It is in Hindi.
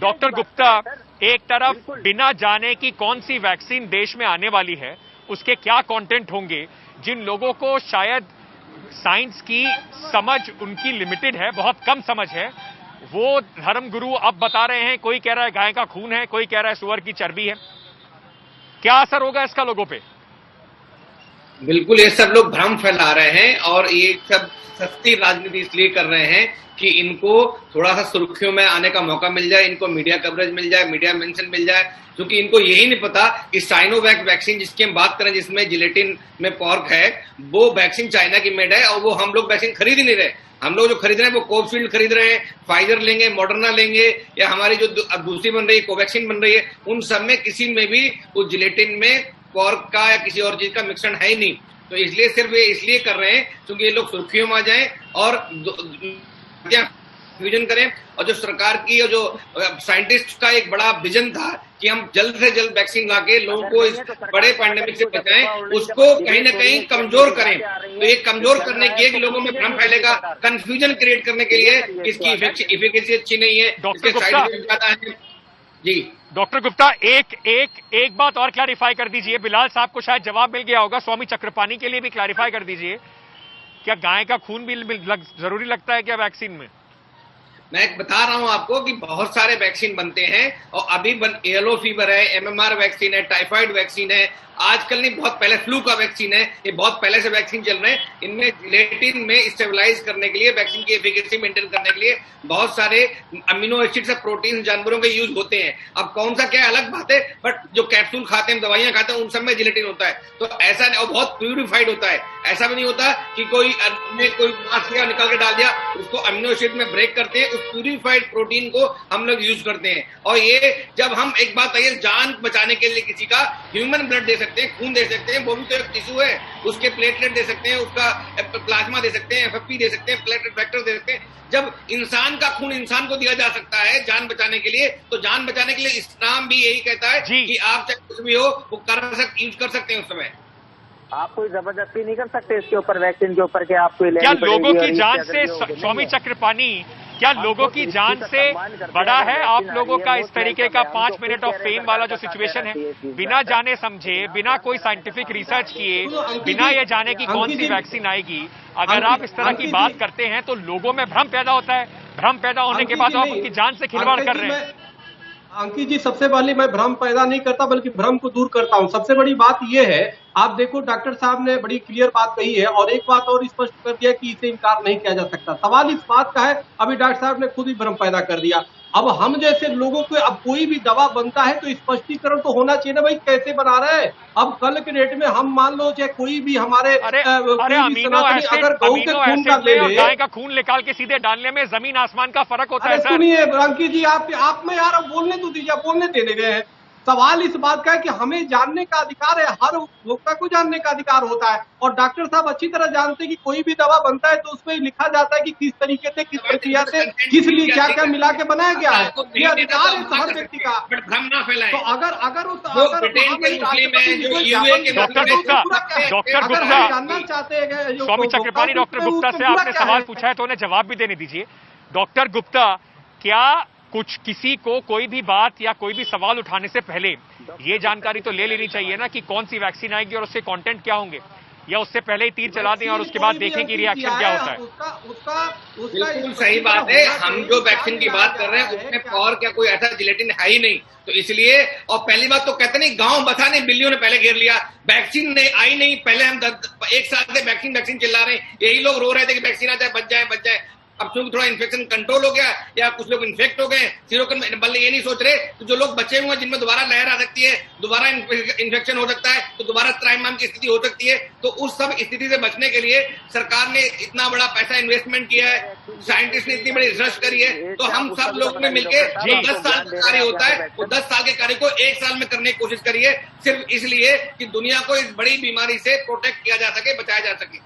डॉक्टर गुप्ता, एक तरफ बिना जाने कि कौन सी वैक्सीन देश में आने वाली है, उसके क्या कंटेंट होंगे, जिन लोगों को शायद साइंस की समझ उनकी लिमिटेड है, बहुत कम समझ है, वो धर्मगुरु अब बता रहे हैं, कोई कह रहा है गाय का खून है, कोई कह रहा है सुअर की चर्बी है। क्या असर होगा इसका लोगों पे? बिल्कुल, ये सब लोग भ्रम फैला रहे हैं और ये सब सस्ती राजनीति इसलिए कर रहे हैं कि इनको थोड़ा सा सुर्खियों में आने का मौका मिल जाए, इनको मीडिया कवरेज मिल जाए, मीडिया मेंशन मिल जाए, क्योंकि इनको यही नहीं पता कि साइनोवैक वैक्सीन जिसकी हम बात करें, जिसमें जिलेटिन में पॉर्क है, वो वैक्सीन चाइना की मेड है और वो हम लोग वैक्सीन खरीद ही नहीं रहे। हम लोग जो खरीद रहे हैं वो कोविशील्ड खरीद रहे हैं, फाइजर लेंगे, मॉडर्ना लेंगे, या हमारी जो दूसरी बन रही है कोवैक्सीन बन रही है, उन सब में किसी में भी उस जिलेटिन में पॉर्क का या किसी और चीज का मिश्रण है ही नहीं। तो इसलिए सिर्फ ये इसलिए कर रहे हैं क्योंकि ये लोग सुर्खियों में आ जाएं और फ्यूजन करें। और जो सरकार की और जो साइंटिस्ट का एक बड़ा विजन था कि हम जल्द से जल्द वैक्सीन लाके लोगों को इस बड़े पैंडेमिक से बचाएं, उसको कहीं ना कहीं कमजोर करें। तो ये कमजोर करने के लिए कि लोगों में भ्रम फैलेगा, कंफ्यूजन क्रिएट करने के लिए, इसकी इफिकेसी अच्छी नहीं है, इसके साइड इफेक्ट ज्यादा है। जी डॉक्टर गुप्ता, एक बात और क्लैरिफाई कर दीजिए। बिलाल साहब को शायद जवाब मिल गया होगा, स्वामी चक्रपाणी के लिए भी क्लैरिफाई कर दीजिए। क्या गाय का खून भी जरूरी लगता है क्या वैक्सीन में? मैं बता रहा हूं आपको कि बहुत सारे वैक्सीन बनते हैं और अभी येलो फीवर है, एमएमआर वैक्सीन है, टाइफाइड वैक्सीन है, आजकल नहीं बहुत पहले फ्लू का वैक्सीन है, ये बहुत पहले से वैक्सीन चल रहे हैं। इनमें जिलेटिन में स्टेबलाइज करने के लिए, वैक्सीन की एफिकेसी मेंटेन करने के लिए बहुत सारे अमीनो एसिड्स और प्रोटीन जानवरों के यूज होते हैं। अब कौन सा क्या अलग बात है, बट जो कैप्सूल खाते हैं, दवाइयां खाते हैं, उन सब में जिलेटिन होता है। तो ऐसा नहीं, और बहुत प्यूरिफाइड होता है। ऐसा भी नहीं होता कि कोई मांस निकाल के डाल दिया, उसको अमीनो एसिड में ब्रेक करते हैं, उस प्यूरिफाइड प्रोटीन को हम लोग यूज करते हैं। और ये जब हम एक बात है, जान बचाने के लिए किसी का ह्यूमन ब्लड दे सकते हैं, खून दे सकते हैं, वो भी तो एक टिश्यू है, उसके प्लेटलेट दे सकते हैं, उसका प्लाज्मा दे सकते हैं, एफएफपी दे सकते हैं, प्लेटलेट फैक्टर दे सकते हैं। जब इंसान का खून इंसान को दिया जा सकता है जान बचाने के लिए, तो जान बचाने के लिए इस्लाम भी यही कहता है कि आप चाहे कुछ भी हो वो यूज कर सकते हैं। उस समय आप कोई जबरदस्ती नहीं कर सकते इसके ऊपर, वैक्सीन के ऊपर के आपको क्या लोगों की जान से, स्वामी चक्रपाणी, क्या लोगों की जान से बड़ा है आप लोगों का इस तरीके का 5 मिनट ऑफ फेम वाला जो सिचुएशन है? बिना जाने समझे, बिना कोई साइंटिफिक रिसर्च किए, बिना ये जाने की कौन सी वैक्सीन आएगी, अगर आप इस तरह की बात करते हैं तो लोगों में भ्रम पैदा होता है। भ्रम पैदा होने के बाद आप उनकी जान से खिलवाड़ कर रहे हैं। अंकित जी, सबसे पहले मैं भ्रम पैदा नहीं करता बल्कि भ्रम को दूर करता हूं। सबसे बड़ी बात यह है, आप देखो डॉक्टर साहब ने बड़ी क्लियर बात कही है और एक बात और स्पष्ट कर दिया कि इसे इनकार नहीं किया जा सकता। सवाल इस बात का है, अभी डॉक्टर साहब ने खुद ही भ्रम पैदा कर दिया। अब हम जैसे लोगों को, अब कोई भी दवा बनता है तो स्पष्टीकरण तो होना चाहिए ना भाई, कैसे बना रहे हैं। अब कल के डेट में हम मान लो चाहे कोई भी हमारे अरे अमीनो एसिड, अगर गऊ के खून का ले ले, गाय का खून निकाल के सीधे डालने में जमीन आसमान का फर्क होता है। सुनिए अंकित जी, आप में यार बोलने तो दीजिए, बोलने देने गए हैं। सवाल इस बात का है कि हमें जानने का अधिकार है, हर उपभोक्ता को जानने का अधिकार होता है। और डॉक्टर साहब अच्छी तरह जानते हैं कि कोई भी दवा बनता है तो उसमें लिखा जाता है कि किस तरीके से, किस प्रक्रिया से, किस लिए क्या क्या मिला के बनाया गया है। ये अधिकार है हर व्यक्ति का। तो अगर जानना चाहते हैं, स्वामी चक्रपाणी, डॉक्टर गुप्ता से आपने सवाल पूछा है तो उन्हें जवाब भी देने दीजिए। डॉक्टर गुप्ता, क्या किसी को कोई भी बात या कोई भी सवाल उठाने से पहले ये जानकारी तो ले लेनी चाहिए ना कि कौन सी वैक्सीन आएगी और उसके कंटेंट क्या होंगे, या उससे पहले ही तीर चला दें और उसके बाद देखें कि रिएक्शन क्या होता है? बिल्कुल सही बात है। हम जो वैक्सीन की बात कर रहे हैं उसमें और क्या कोई ऐसा जिलेटिन है ही नहीं, तो इसलिए। और पहली बात तो कहते नहीं गांव बसा नहीं, बिल्लियों ने पहले घेर लिया, वैक्सीन नहीं आई नहीं। पहले हम 1 साल से वैक्सीन चिल्ला रहे हैं, यही लोग रो रहे थे कि वैक्सीन आ जाए, बच जाए। अब क्योंकि थोड़ा इन्फेक्शन कंट्रोल हो गया या कुछ लोग इन्फेक्ट हो गए, बल्कि ये नहीं सोच रहे तो जो लोग बचे हुए हैं जिनमें दोबारा लहर आ सकती है, दोबारा इन्फेक्शन हो सकता है, तो दोबारा त्राइमाम की स्थिति हो सकती है। तो उस सब स्थिति से बचने के लिए सरकार ने इतना बड़ा पैसा इन्वेस्टमेंट किया है, साइंटिस्ट ने इतनी बड़ी रिसर्च करी है। तो हम सब लोग ने मिलकर जो 10 साल का कार्य होता है, वो 10 साल के कार्य को 1 साल में करने की कोशिश करी है, सिर्फ इसलिए कि दुनिया को इस बड़ी बीमारी से प्रोटेक्ट किया जा सके, बचाया जा सके।